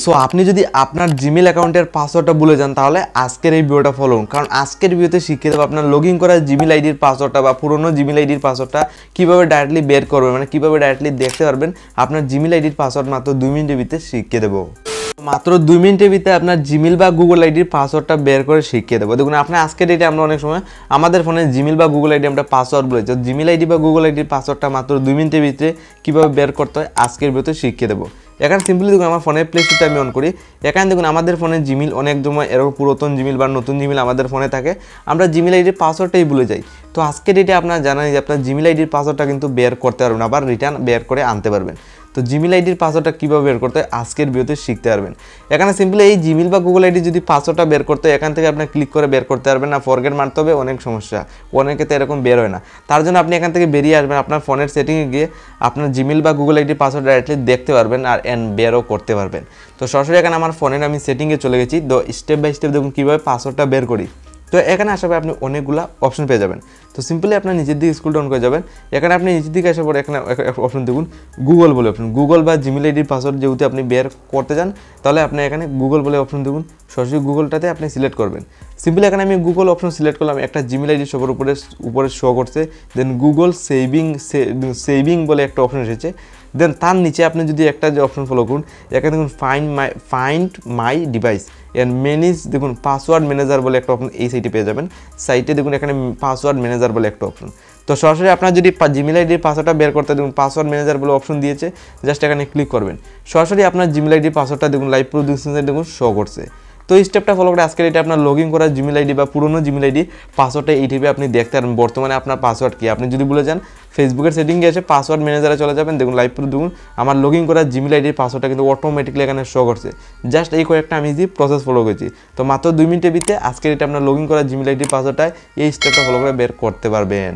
So আপনি যদি আপনার জিমেল অ্যাকাউন্টের পাসওয়ার্ডটা ভুলে যান তাহলে আজকের এই ভিডিওটা ফলো করুন, কারণ আজকের ভিডিওতে শিখিয়ে দেবো আপনার লগ ইন করা জিমেল আইডির পাসওয়ার্ডটা বা পুরনো জিমেল আইডির পাসওয়ার্ডটা কীভাবে ডাইরেক্টলি বের করবেন, মানে কীভাবে ডাইরেক্টলি দেখতে পারবেন আপনার জিমেল আইডির পাসওয়ার্ড মাত্র 2 মিনিটের ভিতরে শিখিয়ে দেবো। মাত্র 2 মিনিটের ভিতরে আপনার জিমেল বা গুগল আইডির পাসওয়ার্ডটা বের করে শিখিয়ে দেবো। দেখুন আপনার আজকের ডেটে আমরা অনেক সময় আমাদের ফোনে জিমেল বা গুগল আইডি আমরা পাসওয়ার্ড বলেছি, জিমেল আইডি বা গুগল আইডির পাসওয়ার্ডটা মাত্র 2 মিনিটের ভিতরে কীভাবে বের করতে হয় আজকের ভিডিওতে শিখিয়ে দেবো। এখানে সিম্পলি দেখুন আমার ফোনের প্লে স্টোরটা আমি অন করি। এখানে দেখুন আমাদের ফোনে জিমেল অনেক সময় এরকম পুরাতন জিমেল বা নতুন জিমেল আমাদের ফোনে থাকে, আমরা জিমেল আইডির পাসওয়ার্ডটাই ভুলে যাই। তো আজকের ডেটে আপনারা জানেন যে আপনার জিমেল আইডির পাসওয়ার্ডটা কিন্তু বের করতে পারবেন, আবার রিটার্ন বের করে আনতে পারবেন। তো জিমেল আইডির পাসওয়ার্ডটা কীভাবে বের করতে হয় আজকের ভিডিওতে শিখতে পারবেন। এখানে সিম্পলি এই জিমেল বা গুগল আইডি যদি পাসওয়ার্ডটা বের করতে হয় এখান থেকে আপনি ক্লিক করে বের করতে পারবেন না, ফরগেট মারতে হবে, অনেক সমস্যা, অনেকে তো এরকম বের হয় না। তার জন্য আপনি এখান থেকে বেরিয়ে আসবেন, আপনার ফোনের সেটিংয়ে গিয়ে আপনার জিমেল বা গুগল আইডির পাসওয়ার্ড ডাইরেক্টলি দেখতে পারবেন আর বেরও করতে পারবেন। তো সরাসরি এখানে আমার ফোনের আমি সেটিংয়ে চলে গেছি। তো স্টেপ বাই স্টেপ দেখুন কীভাবে পাসওয়ার্ডটা বের করি। তো এখানে আসার পরে আপনি অনেকগুলো অপশন পেয়ে যাবেন। তো সিম্পলি আপনার নিচের দিকে স্ক্রল ডাউন করে যাবেন, এখানে আপনি নিচের দিকে আসার পরে এখানে অপশন দেখুন গুগল বলে অপশন, গুগল বা জিমেল আইডির পাসওয়ার্ড যেহেতু আপনি বের করতে চান তাহলে আপনি এখানে গুগল বলে অপশন দেখুন, সরাসরি গুগলটাতে আপনি সিলেক্ট করবেন। সিম্পলি এখানে আমি গুগল অপশন সিলেক্ট করলাম, একটা জিমেল আইডি সবার উপরে শো করছে, দেন গুগল সেভিং বলে একটা অপশন এসেছে। দেন তার নিচে আপনি যদি একটা যে অপশন ফলো করুন এখানে দেখুন find my device and manage, দেখুন পাসওয়ার্ড ম্যানেজার বলে একটা অপশন এই সাইটে পেয়ে যাবেন। সাইটে দেখুন এখানে পাসওয়ার্ড ম্যানেজার বলে একটা অপশন। তো সরাসরি আপনার যদি জিমেল আইডির পাসওয়ার্ডটা বের করতে দেখুন পাসওয়ার্ড ম্যানেজার বলে অপশন দিয়েছে, জাস্ট এখানে ক্লিক করবেন, সরাসরি আপনার জিমেল আইডির পাসওয়ার্ডটা দেখুন লাইভ প্রোডিউসেন্সে দেখুন শো করছে। তো এই স্টেপটা ফলো করে আজকের এটা আপনার লগ ইন করা জিমেল আইডি বা পুরনো জিমেল আইডি পাসওয়ার্ডটা এই টিপে আপনি দেখতে পারেন বর্তমানে আপনার পাসওয়ার্ড কি। আপনি যদি ভুলে যান ফেসবুকের সেটিংয়ে এসে পাসওয়ার্ড ম্যানেজারে চলে যাবেন, দেখুন লাইভ প্রুফ দেখুন আমার লগ ইন করা জিমেল আইডির পাসওয়ার্ডটা কিন্তু অটোমেটিকলি এখানে শো করছে। জাস্ট এই কয়েকটা আমি যে প্রসেস ফলো করেছি, তো মাত্র 2 মিনিটের ভিতরে আজকের এটা আপনার লগ ইন করা জিমেল আইডির পাসওয়ার্ডটা এই স্টেপটা ফলো করে বের করতে পারবেন।